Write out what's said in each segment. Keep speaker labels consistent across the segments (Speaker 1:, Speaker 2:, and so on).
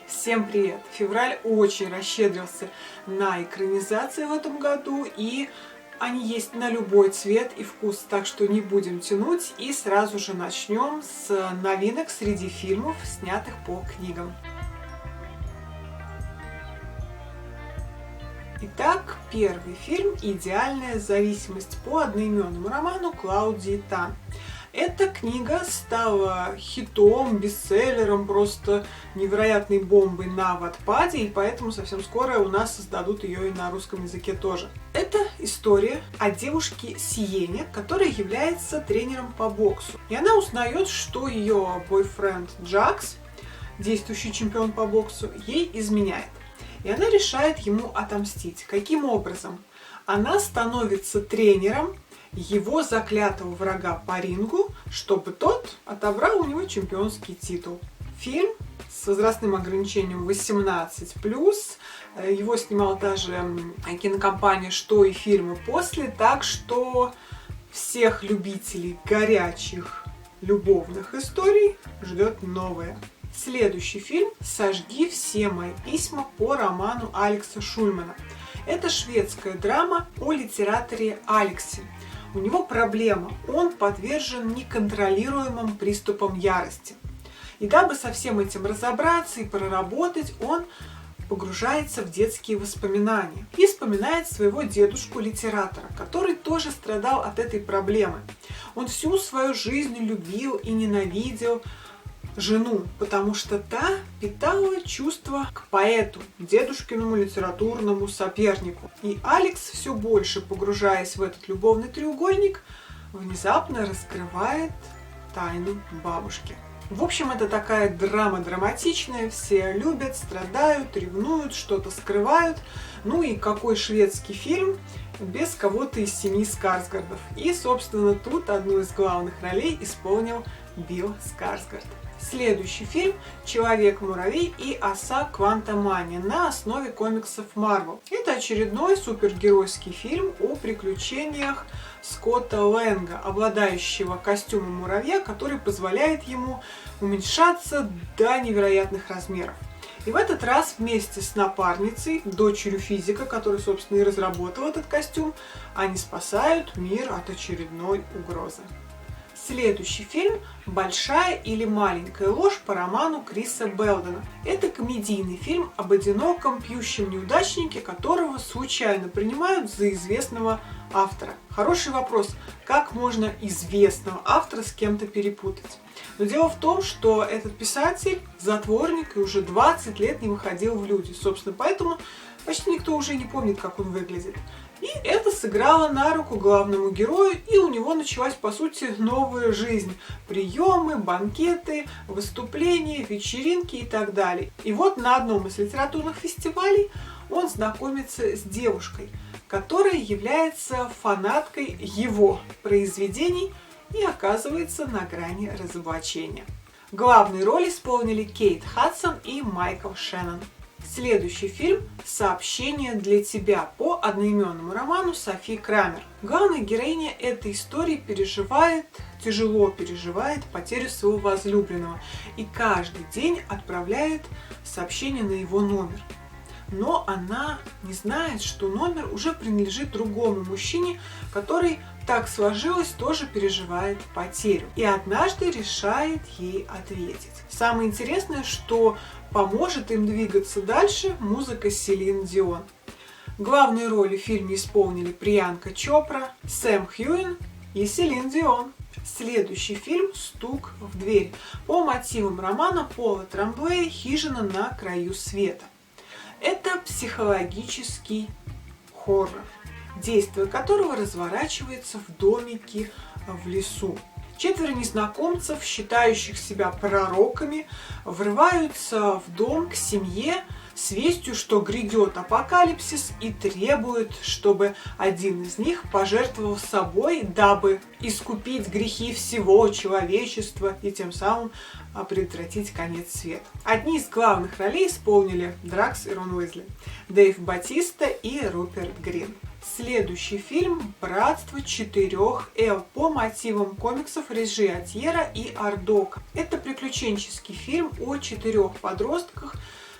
Speaker 1: Всем привет! Февраль очень расщедрился на экранизации в этом году, и они есть на любой цвет и вкус, так что не будем тянуть и сразу же начнем с новинок среди фильмов, снятых по книгам. Итак, первый фильм «Идеальная зависимость» по одноименному роману Клаудии Тан. Эта книга стала хитом, бестселлером, просто невероятной бомбой на Wattpad, и поэтому совсем скоро у нас создадут ее и на русском языке тоже. Это история о девушке Сиене, которая является тренером по боксу. И она узнает, что ее бойфренд Джакс, действующий чемпион по боксу, ей изменяет. И она решает ему отомстить. Каким образом? Она становится тренером его заклятого врага по рингу, чтобы тот отобрал у него чемпионский титул. Фильм с возрастным ограничением 18+, его снимала та же кинокомпания «Что» и фильмы после, так что всех любителей горячих любовных историй ждет новое. Следующий фильм «Сожги все мои письма» по роману Алекса Шульмана. Это шведская драма о литераторе Алексе. У него проблема, он подвержен неконтролируемым приступам ярости. И дабы со всем этим разобраться и проработать, он погружается в детские воспоминания и вспоминает своего дедушку-литератора, который тоже страдал от этой проблемы. Он всю свою жизнь любил и ненавидел жену, потому что та питала чувства к поэту, дедушкиному литературному сопернику. И Алекс, все больше погружаясь в этот любовный треугольник, внезапно раскрывает тайну бабушки. В общем, это такая драма драматичная, все любят, страдают, ревнуют, что-то скрывают. Ну и какой шведский фильм без кого-то из семьи Скарсгардов. И, собственно, тут одну из главных ролей исполнил Билл Скарсгард. Следующий фильм «Человек-муравей и оса Квантамания» на основе комиксов Marvel. Это очередной супергеройский фильм о приключениях Скотта Лэнга, обладающего костюмом муравья, который позволяет ему уменьшаться до невероятных размеров. И в этот раз вместе с напарницей, дочерью физика, который, собственно, и разработал этот костюм, они спасают мир от очередной угрозы. Следующий фильм «Большая или маленькая ложь» по роману Криса Белдена. Это комедийный фильм об одиноком пьющем неудачнике, которого случайно принимают за известного автора. Хороший вопрос, как можно известного автора с кем-то перепутать? Но дело в том, что этот писатель затворник и уже 20 лет не выходил в люди. Собственно, поэтому почти никто уже не помнит, как он выглядит. И это сыграло на руку главному герою, и у него началась, по сути, новая жизнь. Приемы, банкеты, выступления, вечеринки и так далее. И вот на одном из литературных фестивалей он знакомится с девушкой, которая является фанаткой его произведений и оказывается на грани разоблачения. Главные роли исполнили Кейт Хадсон и Майкл Шеннон. Следующий фильм «Сообщение для тебя» по одноименному роману Софи Крамер. Главная героиня этой истории тяжело переживает потерю своего возлюбленного и каждый день отправляет сообщение на его номер. Но она не знает, что номер уже принадлежит другому мужчине, который, так сложилось, тоже переживает потерю. И однажды решает ей ответить. Самое интересное, что поможет им двигаться дальше музыка Селин Дион. Главные роли в фильме исполнили Приянка Чопра, Сэм Хьюин и Селин Дион. Следующий фильм «Стук в дверь» по мотивам романа Пола Трамблея «Хижина на краю света». Это психологический хоррор, действие которого разворачивается в домике в лесу. 4 незнакомцев, считающих себя пророками, врываются в дом к семье с вестью, что грядет апокалипсис, и требуют, чтобы один из них пожертвовал собой, дабы искупить грехи всего человечества и тем самым предотвратить конец света. Одни из главных ролей исполнили Дракс и Рон Уизли, Дэйв Батиста и Руперт Грин. Следующий фильм «Братство 4Л» по мотивам комиксов Режи Атьера и Ардока. Это приключенческий фильм о 4 подростках,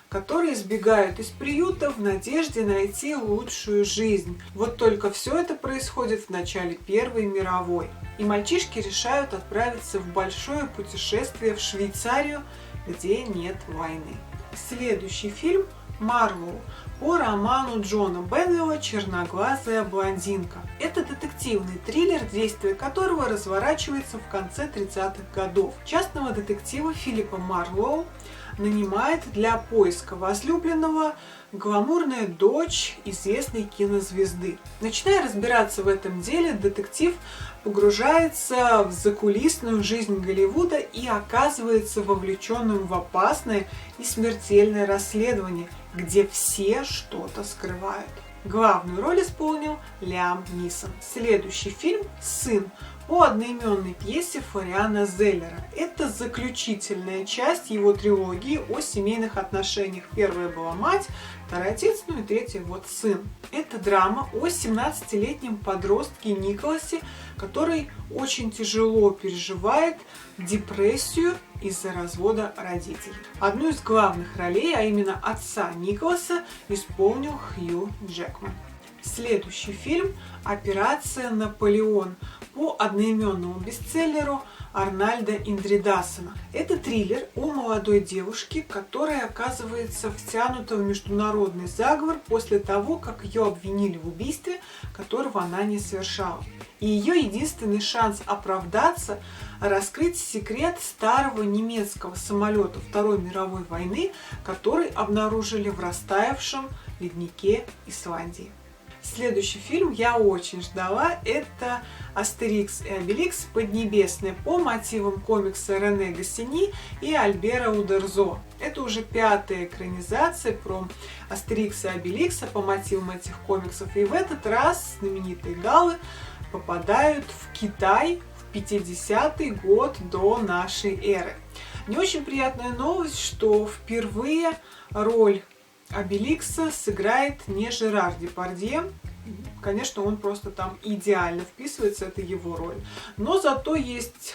Speaker 1: которые сбегают из приюта в надежде найти лучшую жизнь. Вот только все это происходит в начале Первой мировой. И мальчишки решают отправиться в большое путешествие в Швейцарию, где нет войны. Следующий фильм «Марлоу» по роману Джона Бенвилла «Черноглазая блондинка». Это детективный триллер, действие которого разворачивается в конце 30-х годов. Частного детектива Филиппа Марлоу нанимает для поиска возлюбленного гламурная дочь известной кинозвезды. Начиная разбираться в этом деле, детектив погружается в закулисную жизнь Голливуда и оказывается вовлеченным в опасное и смертельное расследование, где все что-то скрывают. Главную роль исполнил Лиам Нисон. Следующий фильм «Сын» по одноименной пьесе Флориана Зеллера. Это заключительная часть его трилогии о семейных отношениях. Первая была мать, вторая отец, ну и третья вот сын. Это драма о 17-летнем подростке Николасе, который очень тяжело переживает депрессию из-за развода родителей. Одну из главных ролей, а именно отца Николаса, исполнил Хью Джекман. Следующий фильм «Операция Наполеон» по одноименному бестселлеру Арнольда Индридасена. Это триллер о молодой девушке, которая оказывается втянута в международный заговор после того, как ее обвинили в убийстве, которого она не совершала. И ее единственный шанс оправдаться – раскрыть секрет старого немецкого самолета Второй мировой войны, который обнаружили в растаявшем леднике Исландии. Следующий фильм я очень ждала. Это «Астерикс и Обеликс. Поднебесные» по мотивам комикса Рене Госсини и Альбера Удерзо. Это уже 5-я экранизация про Астерикса и Обеликса по мотивам этих комиксов. И в этот раз знаменитые галлы попадают в Китай в 50-й год до нашей эры. Не очень приятная новость, что впервые роль Обеликса сыграет не Жерар Депардье. Конечно, он просто там идеально вписывается, это его роль. Но зато есть,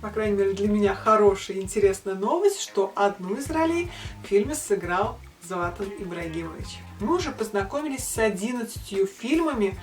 Speaker 1: по крайней мере для меня, хорошая и интересная новость, что одну из ролей в фильме сыграл Златан Ибрагимович. Мы уже познакомились с 11 фильмами,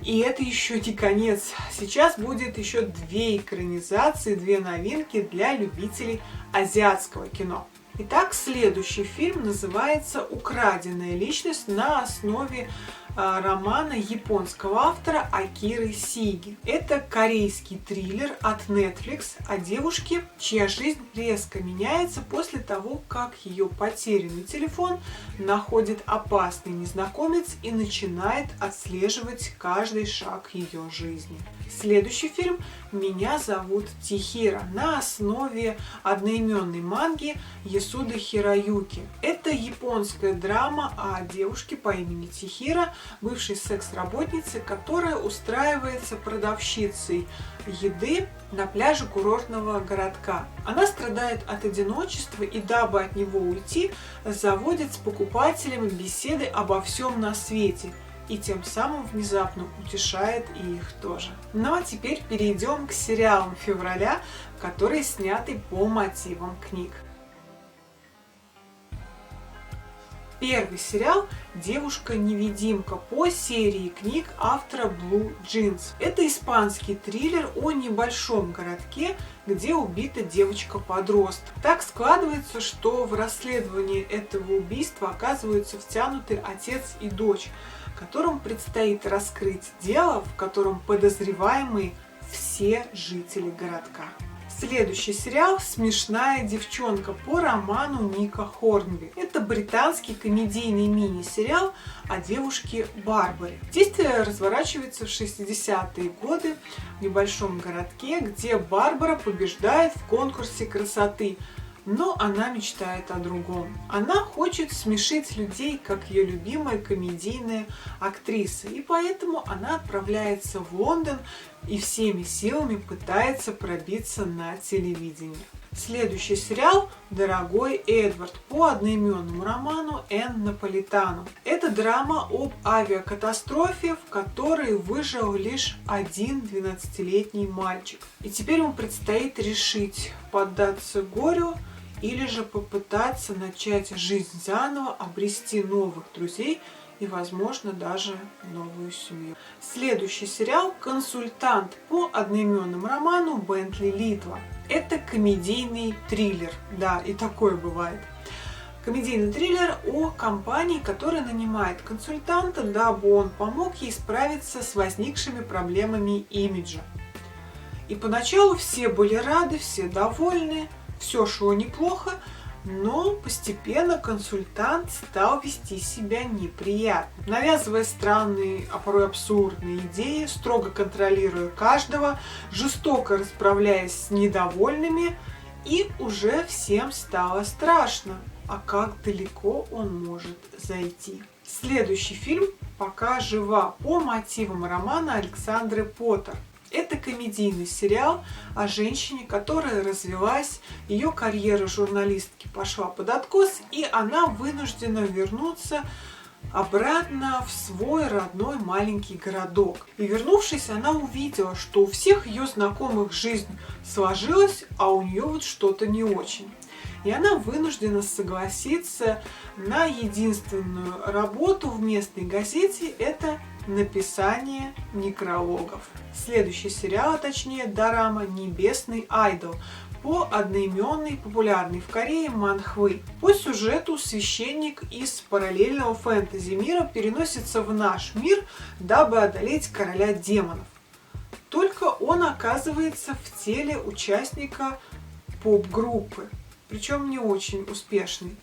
Speaker 1: и это еще не конец. Сейчас будет еще 2 экранизации, 2 новинки для любителей азиатского кино. Итак, следующий фильм называется «Украденная личность» на основе романа японского автора Акиры Сиги. Это корейский триллер от Netflix о девушке, чья жизнь резко меняется после того, как ее потерянный телефон находит опасный незнакомец и начинает отслеживать каждый шаг ее жизни. Следующий фильм «Меня зовут Тихира» на основе одноименной манги Ясуда Хироюки. Это японская драма о девушке по имени Тихира, бывшей секс-работнице, которая устраивается продавщицей еды на пляже курортного городка. Она страдает от одиночества и, дабы от него уйти, заводит с покупателями беседы обо всем на свете. И тем самым внезапно утешает и их тоже. Ну а теперь перейдем к сериалам февраля, которые сняты по мотивам книг. Первый сериал «Девушка-невидимка» по серии книг автора Blue Jeans. Это испанский триллер о небольшом городке, где убита девочка-подросток. Так складывается, что в расследовании этого убийства оказываются втянуты отец и дочь, которым предстоит раскрыть дело, в котором подозреваемые все жители городка. Следующий сериал «Смешная девчонка» по роману Ника Хорнби. Это британский комедийный мини-сериал о девушке Барбаре. Действие разворачивается в 60-е годы в небольшом городке, где Барбара побеждает в конкурсе красоты. Но она мечтает о другом. Она хочет смешить людей, как ее любимая комедийная актриса. И поэтому она отправляется в Лондон и всеми силами пытается пробиться на телевидение. Следующий сериал «Дорогой Эдвард» по одноименному роману Энн Наполитано. Это драма об авиакатастрофе, в которой выжил лишь один 12-летний мальчик. И теперь ему предстоит решить, поддаться горю или же попытаться начать жизнь заново, обрести новых друзей и, возможно, даже новую семью. Следующий сериал «Консультант» по одноименному роману Бентли Литла. Это комедийный триллер. Да, и такое бывает. Комедийный триллер о компании, которая нанимает консультанта, дабы он помог ей справиться с возникшими проблемами имиджа. И поначалу все были рады, все довольны, все шло неплохо, но постепенно консультант стал вести себя неприятно, навязывая странные, а порой абсурдные идеи, строго контролируя каждого, жестоко расправляясь с недовольными, и уже всем стало страшно, а как далеко он может зайти. Следующий фильм «Пока жива» по мотивам романа Александры Поттер. Это комедийный сериал о женщине, которая развелась, ее карьера журналистки пошла под откос, и она вынуждена вернуться обратно в свой родной маленький городок. И вернувшись, она увидела, что у всех ее знакомых жизнь сложилась, а у нее вот что-то не очень. И она вынуждена согласиться на единственную работу в местной газете – это написание некрологов. Следующий сериал, а точнее дорама «Небесный айдол» по одноименной, популярной в Корее манхвы. По сюжету священник из параллельного фэнтези мира переносится в наш мир, дабы одолеть короля демонов. Только он оказывается в теле участника поп-группы, причем не очень успешной.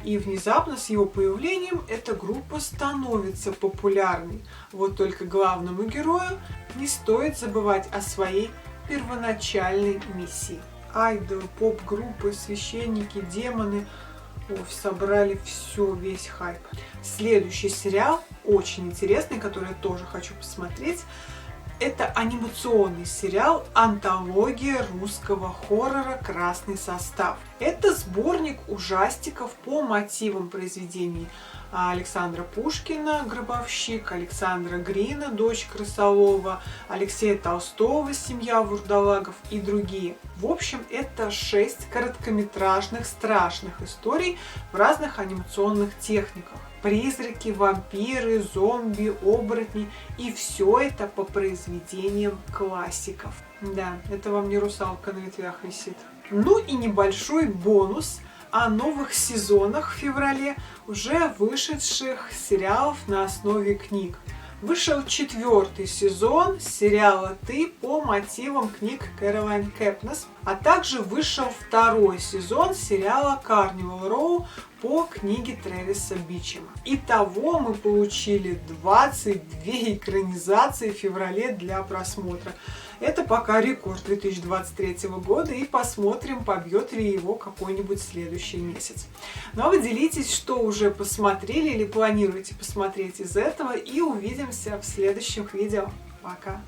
Speaker 1: И внезапно с его появлением эта группа становится популярной. Вот только главному герою не стоит забывать о своей первоначальной миссии. Айдолы, поп-группы, священники, демоны собрали все, весь хайп. Следующий сериал, очень интересный, который я тоже хочу посмотреть. Это анимационный сериал «Антология русского хоррора. Красный состав». Это сборник ужастиков по мотивам произведений Александра Пушкина «Гробовщик», Александра Грина «Дочь крысолова», Алексея Толстого «Семья вурдалагов» и другие. В общем, это 6 короткометражных страшных историй в разных анимационных техниках. Призраки, вампиры, зомби, оборотни. И все это по произведениям классиков. Да, это вам не «Русалка на ветвях висит». Ну и небольшой бонус о новых сезонах в феврале уже вышедших сериалов на основе книг. Вышел 4-й сезон сериала «Ты» по мотивам книг Кэролайн Кэпнес, а также вышел 2-й сезон сериала «Карнивал Роу» по книге Трэвиса Бичема. Итого мы получили 22 экранизации в феврале для просмотра. Это пока рекорд 2023 года, и посмотрим, побьет ли его какой-нибудь следующий месяц. Ну а вы делитесь, что уже посмотрели или планируете посмотреть из этого, и увидимся в следующих видео. Пока!